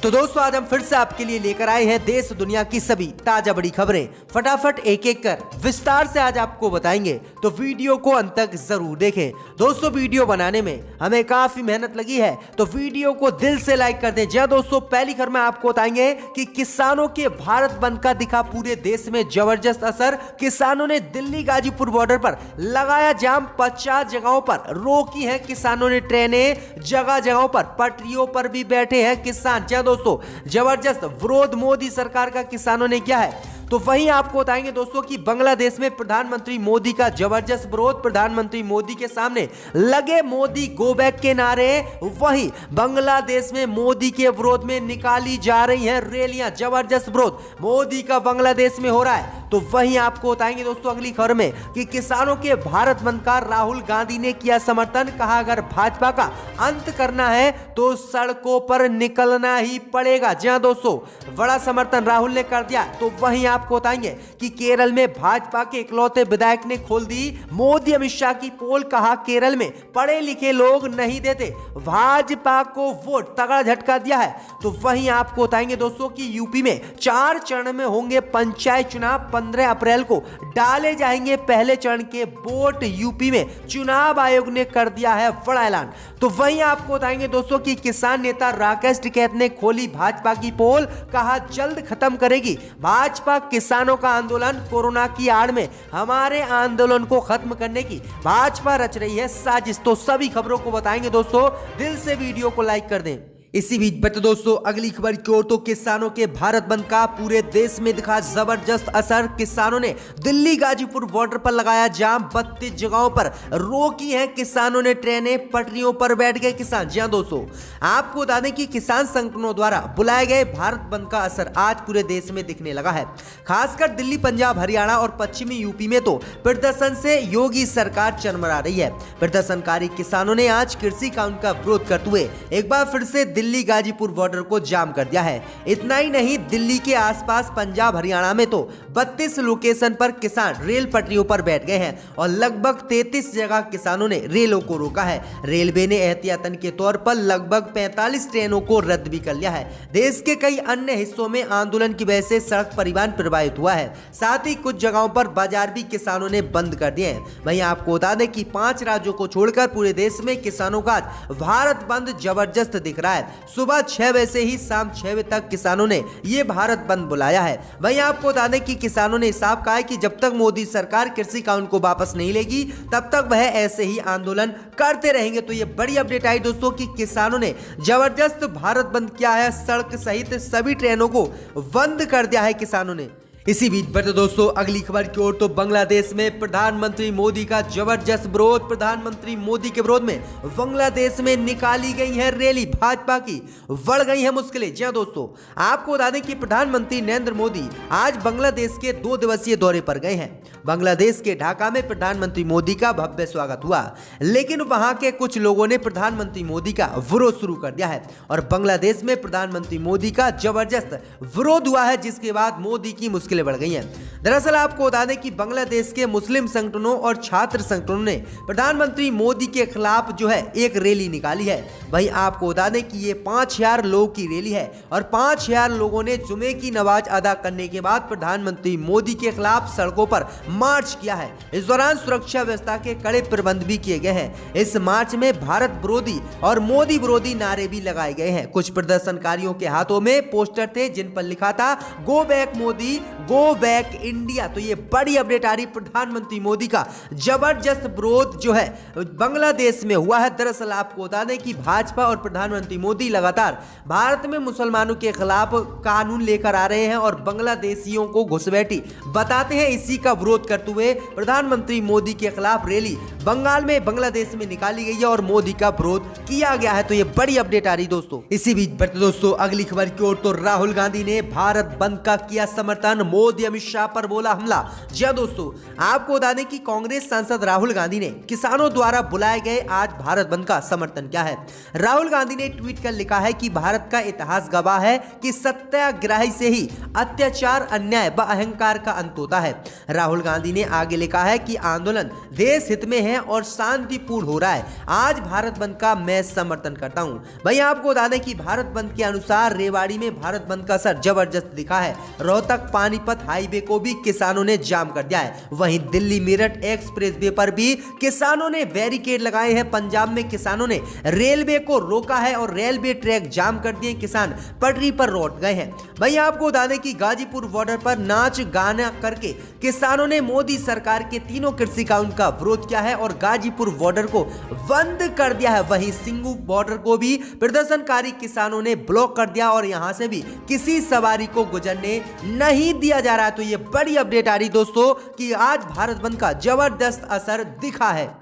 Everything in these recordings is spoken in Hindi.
तो दोस्तों आज हम फिर से आपके लिए लेकर आए हैं देश दुनिया की सभी ताजा बड़ी खबरें। फटाफट एक एक कर विस्तार से आज आपको बताएंगे, तो वीडियो को अंत तक जरूर देखें। दोस्तों वीडियो बनाने में हमें काफी मेहनत लगी है, तो वीडियो को दिल से लाइक कर दें। जी दोस्तों, पहली खबर में आपको बताएंगे कि किसानों के भारत बंद का दिखा पूरे देश में जबरदस्त असर। किसानों ने दिल्ली गाजीपुर बॉर्डर पर लगाया जाम, 50 जगहों पर रोकी है किसानों ने ट्रेनें, जगह जगहों पर पटरियों पर भी बैठे हैं किसान। दोस्तों जबरदस्त विरोध मोदी सरकार का किसानों ने किया है। तो वहीं आपको बताएंगे दोस्तों कि बांग्लादेश में प्रधानमंत्री मोदी का जबरदस्त विरोध। प्रधानमंत्री मोदी के सामने लगे मोदी गो बैक के नारे। वहीं बांग्लादेश में मोदी के विरोध में निकाली जा रही हैं रैलियां। जबरदस्त विरोध मोदी का बांग्लादेश में हो रहा है। तो वहीं आपको बताएंगे दोस्तों अगली खबर में कि किसानों के भारत बंद का राहुल गांधी ने किया समर्थन। कहा अगर भाजपा का अंत करना है तो सड़कों पर निकलना ही पड़ेगा। जी हां दोस्तों, बड़ा समर्थन राहुल ने कर दिया। तो वहीं आपको बताएंगे कि केरल में भाजपा के इकलौते विधायक ने खोल दी मोदी अमित शाह की पोल। कहा केरल में पढ़े लिखे लोग नहीं देते भाजपा को वोट, तगड़ा झटका दिया है। तो वहीं आपको बताएंगे दोस्तों कि यूपी में 4 चरण में होंगे पंचायत चुनाव। 15 अप्रैल को डाले जाएंगे पहले चरण के वोट। यूपी में चुनाव आयोग ने कर दिया है बड़ा ऐलान। तो वहीं आपको बताएंगे दोस्तों कि किसान नेता राकेश टिकैत ने खोली भाजपा की पोल। कहा जल्द खत्म करेगी भाजपा किसानों का आंदोलन। कोरोना की आड़ में हमारे आंदोलन को खत्म करने की भाजपा रच रही है साजिश। तो सभी खबरों को बताएंगे दोस्तों, दिल से वीडियो को लाइक कर दें। इसी बीच बता दोस्तों अगली खबर की ओर, तो किसानों के भारत बंद का पूरे देश में दिखा जबरदस्त असर। किसानों ने दिल्ली गाजीपुर बॉर्डर पर लगाया जाम, 32 जगहों पर रोकी है किसानों ने ट्रेनें, पटरियों पर बैठ गए किसान। जी हां दोस्तों, आपको बता दें कि किसान संगठनों द्वारा बुलाए गए भारत बंद का असर आज पूरे देश में दिखने लगा है। खासकर दिल्ली, पंजाब, हरियाणा और पश्चिमी यूपी में तो प्रदर्शन से योगी सरकार चरमरा रही है। प्रदर्शनकारी किसानों ने आज कृषि कानून का विरोध करते हुए एक बार फिर से दिल्ली गाजीपुर बॉर्डर को जाम कर दिया है। इतना ही नहीं, दिल्ली के आसपास पंजाब, हरियाणा में तो 32 लोकेशन पर किसान रेल पटरियों पर बैठ गए हैं और लगभग 33 जगह किसानों ने रेलों को रोका है। रेलवे ने एहतियातन के तौर पर लगभग 45 ट्रेनों को रद्द भी कर लिया है। देश के कई अन्य हिस्सों में आंदोलन की वजह से सड़क परिवहन प्रभावित हुआ है। साथ ही कुछ जगहों पर बाजार भी किसानों ने बंद कर दिए हैं। वहीं आपको बता दें कि 5 राज्यों को छोड़कर पूरे देश में किसानों का भारत बंद जबरदस्त दिख रहा है। सुबह 6 बजे से ही शाम 6 बजे तक किसानों ने यह भारत बंद बुलाया है। वहीं आपको बता दें कि किसानों ने साफ कहा है कि जब तक मोदी सरकार कृषि कानून को वापस नहीं लेगी तब तक वह ऐसे ही आंदोलन करते रहेंगे। तो ये बड़ी अपडेट आई दोस्तों कि किसानों ने जबरदस्त भारत बंद किया है, सड़क सहित सभी ट्रेनों को बंद कर दिया है किसानों ने। इसी बीच बढ़ते दोस्तों अगली खबर की ओर, तो बांग्लादेश में प्रधानमंत्री मोदी का जबरदस्त विरोध। प्रधानमंत्री मोदी के विरोध में बांग्लादेश में निकाली गई है रैली। भाजपा की बढ़ गई है मुश्किलें। जी हां दोस्तों, आपको बता दें कि प्रधानमंत्री नरेंद्र मोदी आज बांग्लादेश के 2 दिवसीय दौरे पर गए हैं। बांग्लादेश के ढाका में प्रधानमंत्री मोदी का भव्य स्वागत हुआ, लेकिन वहां के कुछ लोगों ने प्रधानमंत्री मोदी का विरोध शुरू कर दिया है और बांग्लादेश में प्रधानमंत्री मोदी का जबरदस्त विरोध हुआ है, जिसके बाद मोदी की मुश्किल बढ़ गई हैं। दरअसल आपको बता दें कि बांग्लादेश के मुस्लिम संगठनों और छात्र संगठनों ने प्रधानमंत्री मोदी के खिलाफ जो है एक रैली निकाली है। वहीं आपको बता दें कि ये 5000 लोगों की रैली है और 5000 लोगों ने जुमे की नमाज अदा करने के बाद प्रधानमंत्री मोदी के खिलाफ सड़कों पर मार्च किया है। इस दौरान सुरक्षा व्यवस्था के कड़े प्रबंध भी किए गए हैं। इस मार्च में भारत विरोधी और मोदी विरोधी नारे भी लगाए गए हैं। कुछ प्रदर्शनकारियों के हाथों में पोस्टर थे जिन पर लिखा था go back Modi, go back India. तो ये बड़ी अपडेट आ रही, प्रधानमंत्री मोदी का जबरदस्त विरोध जो है बांग्लादेश में हुआ है। दरअसल आपको बता दें कि भाजपा और प्रधानमंत्री मोदी लगातार भारत में मुसलमानों के खिलाफ कानून लेकर आ रहे हैं और बांग्लादेशियों को घुसपैठी बताते हैं। इसी का विरोध करते हुए प्रधानमंत्री मोदी के खिलाफ रैली बंगाल में, बांग्लादेश में निकाली गई है और मोदी का विरोध किया गया है। तो ये बड़ी अपडेट आ रही दोस्तों। इसी बीच बढ़ते दोस्तों अगली खबर की ओर, तो राहुल गांधी ने भारत बंद का किया समर्थन। मोदी अमित शाह पर बोला हमला। जी हां दोस्तों, आपको बता दें कि कांग्रेस सांसद राहुल गांधी ने किसानों द्वारा बुलाए गए आज भारत बंद का समर्थन किया है। राहुल गांधी ने ट्वीट कर लिखा है कि भारत का इतिहास गवाह है कि सत्याग्रही से ही अत्याचार, अन्याय व अहंकार का अंत होता है। राहुल गांधी ने आगे लिखा है कि आंदोलन देश हित में है और शांतिपूर्ण हो रहा है। आज भारत बंद का मैं समर्थन करता हूं। भाई आपको बता दें कि भारत बंद के अनुसार रेवाड़ी में भारत बंद का असर जबरदस्त दिखा है। रोहतक पानीपत हाईवे को भी किसानों ने जाम कर दिया है। वहीं दिल्ली मेरठ एक्सप्रेस वे पर भी किसानों ने बैरिकेड लगाए हैं। पंजाब में किसानों ने रेलवे को रोका है और रेलवे ट्रैक जाम कर दिए। किसान पटरी पर लौट गए हैं। भाई आपको बता दें कि गाजीपुर बॉर्डर पर नाच गाना करके किसानों ने मोदी सरकार के तीनों कृषि कानून का विरोध किया है और गाजीपुर बॉर्डर को बंद कर दिया है। वहीं सिंगू बॉर्डर को भी प्रदर्शनकारी किसानों ने ब्लॉक कर दिया और यहां से भी किसी सवारी को गुजरने नहीं दिया जा रहा है। तो ये बड़ी अपडेट आ रही दोस्तों कि आज भारत बंद का जबरदस्त असर दिखा है।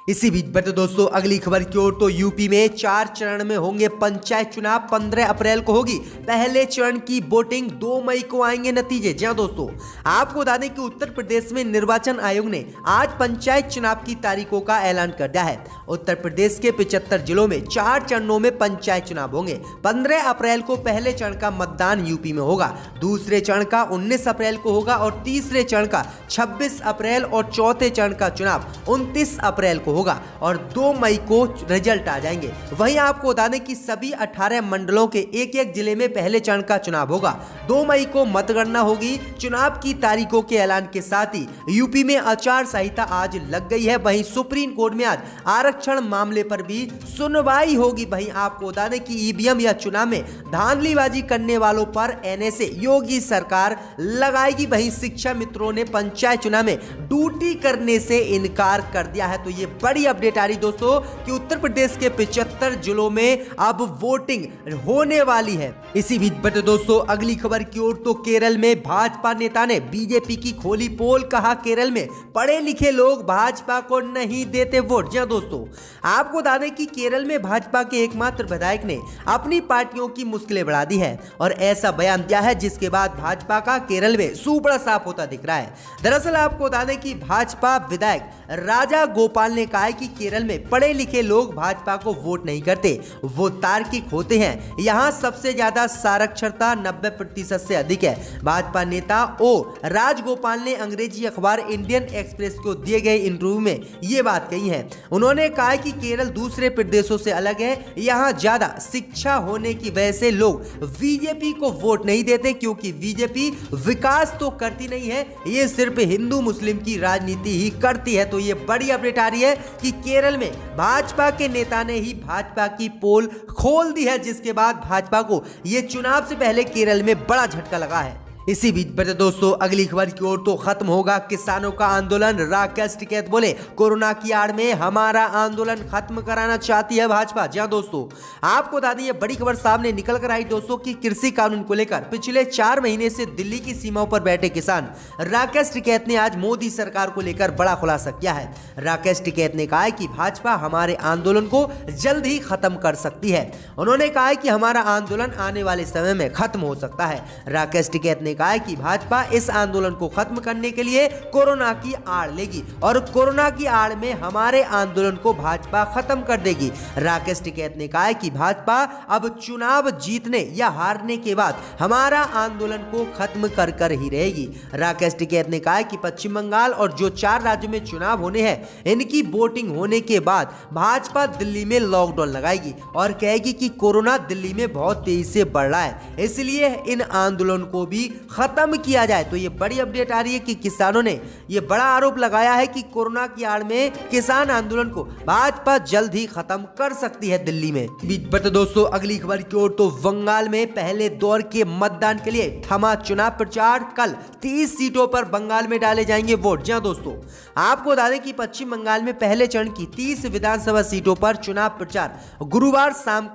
इसी बीच बढ़ते दोस्तों अगली खबर की ओर, तो यूपी में 4 चरण में होंगे पंचायत चुनाव। 15 अप्रैल को होगी पहले चरण की वोटिंग, 2 मई को आएंगे नतीजे। जी हां दोस्तों, आपको बता दें कि उत्तर प्रदेश में निर्वाचन आयोग ने आज पंचायत चुनाव की तारीखों का ऐलान कर दिया है। उत्तर प्रदेश के 75 जिलों में 4 चरणों में पंचायत चुनाव होंगे। 15 अप्रैल को पहले चरण का मतदान यूपी में होगा, दूसरे चरण का 19 अप्रैल को होगा और तीसरे चरण का 26 अप्रैल और चौथे चरण का चुनाव 29 अप्रैल को होगा और 2 मई को रिजल्ट आ जाएंगे। वहीं आपको बता दें कि सभी 18 मंडलों के एक जिले में पहले चरण का चुनाव होगा। 2 मई को मतगणना होगी। चुनाव की तारीखों के ऐलान के साथ ही यूपी में आचार संहिता आज लग गई है। वहीं सुप्रीम कोर्ट में आज आरक्षण मामले पर भी सुनवाई होगी। वहीं आपको बता दें कि ईवीएम या चुनाव में धांधलीबाजी करने वालों पर एनएसए योगी सरकार लगाएगी। वहीं शिक्षा मित्रों ने पंचायत चुनाव में ड्यूटी करने से इनकार कर दिया है। तो ये बड़ी अपडेट आ रही दोस्तों कि उत्तर प्रदेश के 75 जिलों में अब वोटिंग होने वाली है। इसी बीच बढ़ते दोस्तों अगली खबर की ओर, तो केरल में भाजपा नेता ने बीजेपी की खोली पोल। कहा केरल में पढ़े लिखे लोग भाजपा को नहीं देते वोट। जी हां दोस्तों, आपको बता दें कि केरल में भाजपा के एकमात्र विधायक ने अपनी पार्टियों की मुश्किलें बढ़ा दी है और ऐसा बयान दिया है जिसके बाद भाजपा का केरल में सूबड़ा साफ होता दिख रहा है। दरअसल आपको बता दें कि भाजपा विधायक राजा गोपाल ने कहा है कि केरल में पढ़े लिखे लोग भाजपा को वोट नहीं करते, वो तार्किक होते हैं। यहां सबसे ज्यादा साक्षरता 90% से अधिक है। भाजपा नेता ओ राजगोपाल ने अंग्रेजी अखबार इंडियन एक्सप्रेस को दिए गए इंटरव्यू में ये बात कही है। उन्होंने कहा कि केरल दूसरे प्रदेशों से अलग है। यहां ज्यादा शिक्षा होने की वजह से लोग बीजेपी को वोट नहीं देते, क्योंकि बीजेपी विकास तो करती नहीं है, ये सिर्फ हिंदू मुस्लिम की राजनीति ही करती है। तो ये बड़ी अपडेट आ रही है कि केरल में भाजपा के नेता ने ही भाजपा की पोल खोल दी है, जिसके बाद भाजपा को यह चुनाव से पहले केरल में बड़ा झटका लगा है। इसी बीच बढ़ते दोस्तों अगली खबर की ओर, तो खत्म होगा किसानों का आंदोलन। राकेश टिकैत बोले कोरोना की आड़ में हमारा आंदोलन खत्म कराना चाहती है भाजपा। जी हां दोस्तों, आपको बता दें ये बड़ी खबर सामने निकल कर आई दोस्तों कि कृषि कानून को लेकर पिछले 4 महीने से दिल्ली की सीमाओं पर बैठे किसान राकेश टिकैत ने आज मोदी सरकार को लेकर बड़ा खुलासा किया है। राकेश टिकैत ने कहा है कि भाजपा हमारे आंदोलन को जल्द ही खत्म कर सकती है। उन्होंने कहा है कि हमारा आंदोलन आने वाले समय में खत्म हो सकता है। राकेश टिकैत ने कहा है कि भाजपा इस आंदोलन को खत्म करने के लिए कोरोना की आड़ लेगी और कोरोना की आड़ में हमारे आंदोलन को भाजपा खत्म कर देगी। राकेश टिकैत ने कहा है कि भाजपा अब चुनाव जीतने या हारने के बाद हमारा आंदोलन को खत्म कर कर ही रहेगी। राकेश टिकैत ने कहा है कि पश्चिम बंगाल और जो 4 राज्यों में चुनाव होने हैं इनकी वोटिंग होने के बाद भाजपा दिल्ली में लॉकडाउन लगाएगी और कहेगी कि कोरोना दिल्ली में बहुत तेजी से बढ़ रहा है, इसलिए इन आंदोलन को भी खत्म किया जाए। तो ये बड़ी अपडेट आ रही है कि किसानों ने ये बड़ा आरोप लगाया है कि कोरोना की आड़ में किसान आंदोलन को भाजपा जल्द ही खत्म कर सकती है दिल्ली में। बट दोस्तों अगली खबर की ओर, तो बंगाल में पहले दौर के मतदान के लिए थमा चुनाव प्रचार। कल 30 सीटों पर बंगाल में डाले जाएंगे वोट। जी हां दोस्तों, आपको बता दें कि पश्चिम बंगाल में पहले चरण की 30 विधानसभा सीटों पर चुनाव प्रचार गुरुवार शाम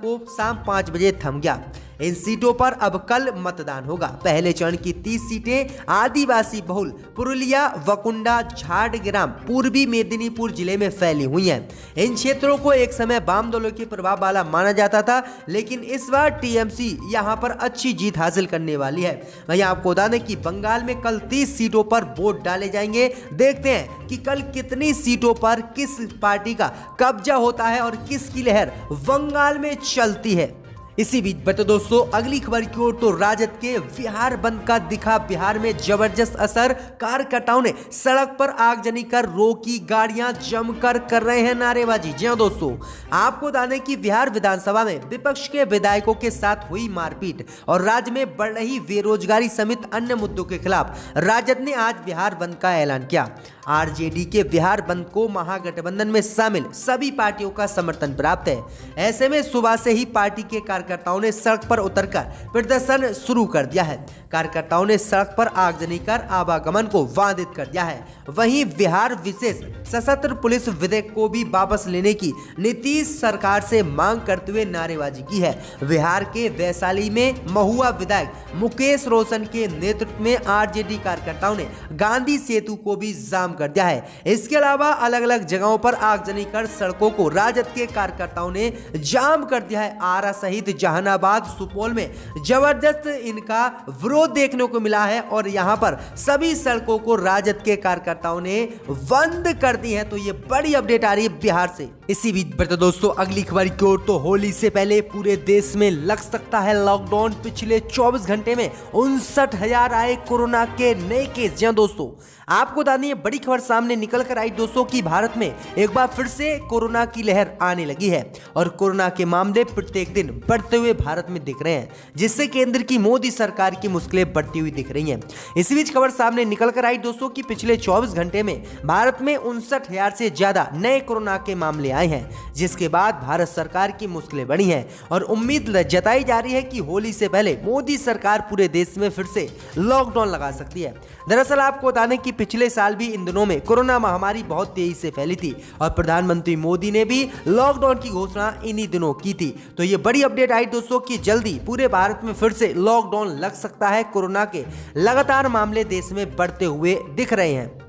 5 बजे थम गया। इन सीटों पर अब कल मतदान होगा। पहले चरण की 30 सीटें आदिवासी बहुल पुरुलिया, वकुंडा, झारग्राम, पूर्वी मेदिनीपुर जिले में फैली हुई हैं। इन क्षेत्रों को एक समय वाम दलों के प्रभाव वाला माना जाता था, लेकिन इस बार टीएमसी यहां पर अच्छी जीत हासिल करने वाली है। वहीं आपको बता दें कि बंगाल में कल 30 सीटों पर वोट डाले जाएंगे। देखते हैं कि कल कितनी सीटों पर किस पार्टी का कब्जा होता है और किसकी लहर बंगाल में चलती है। इसी बीच बता दोस्तों अगली खबर की ओर, तो राजद के बिहार बंद का दिखा बिहार में जबरदस्त असर। कार्यकर्ताओं ने सड़क पर आगजनी कर रोकी, गाड़ियां जमकर कर रहे हैं नारेबाजी। जी हां दोस्तों, आपको बता दें कि बिहार विधानसभा में विपक्ष के विधायकों के साथ हुई मारपीट और राज्य में बढ़ रही बेरोजगारी समेत अन्य मुद्दों के खिलाफ राजद ने आज बिहार बंद का ऐलान किया। आरजेडी के बिहार बंद को महागठबंधन में शामिल सभी पार्टियों का समर्थन प्राप्त है। ऐसे में सुबह से ही पार्टी के कार्यकर्ताओं ने सड़क पर उतरकर प्रदर्शन शुरू कर दिया है। कार्यकर्ताओं ने सड़क पर आगजनी कर आवागमन को बाधित कर दिया है। वहीं बिहार विशेष सशस्त्र पुलिस विधेयक को भी वापस लेने की नीतीश सरकार से मांग करते हुए नारेबाजी की है। बिहार के वैशाली में महुआ विधायक मुकेश रोशन के नेतृत्व में आरजेडी कार्यकर्ताओं ने गांधी सेतु को भी जाम कर दिया है। इसके अलावा अलग अलग जगहों पर आगजनी कर सड़कों को राजद के कार्यकर्ताओं ने जाम कर दिया है। आरा सहित जहानाबाद, सुपौल में जबरदस्त इनका विरोध देखने को मिला है और यहां पर सभी सड़कों को राजद के कार्यकर्ताओं ने बंद कर दी है। तो ये बड़ी अपडेट आ रही है बिहार से। इसी बीच बढ़ते दोस्तों अगली खबर की ओर, तो होली से पहले पूरे देश में लग सकता है लॉकडाउन। पिछले 24 घंटे में 59,000 आए कोरोना के नए केस। जी दोस्तों, आपको बता दें बड़ी खबर सामने निकल कर आई दोस्तों कि भारत में एक बार फिर से कोरोना की लहर आने लगी है और कोरोना के मामले प्रत्येक दिन बढ़ते हुए भारत में दिख रहे हैं, जिससे केंद्र की मोदी सरकार की मुश्किलें बढ़ती हुई दिख रही हैं। इसी बीच खबर सामने निकल कर आई दोस्तों कि पिछले 24 घंटे में भारत में 59,000 से ज्यादा नए कोरोना के मामले आए हैं, जिसके बाद भारत सरकार की मुश्किलें बढ़ी हैं और उम्मीद जताई जा रही है कि होली से पहले मोदी सरकार पूरे देश में फिर से लॉकडाउन लगा सकती है। दरअसल आपको बता दें कि पिछले साल भी इन दिनों में कोरोना महामारी बहुत तेजी से फैली थी और प्रधानमंत्री मोदी ने भी लॉकडाउन की घोषणा इन्हीं दिनों की थी। तो ये बड़ी अपडेट आई दोस्तों कि जल्दी पूरे भारत में फिर से लॉकडाउन लग सकता है। कोरोना के लगातार मामले देश में बढ़ते हुए दिख रहे हैं।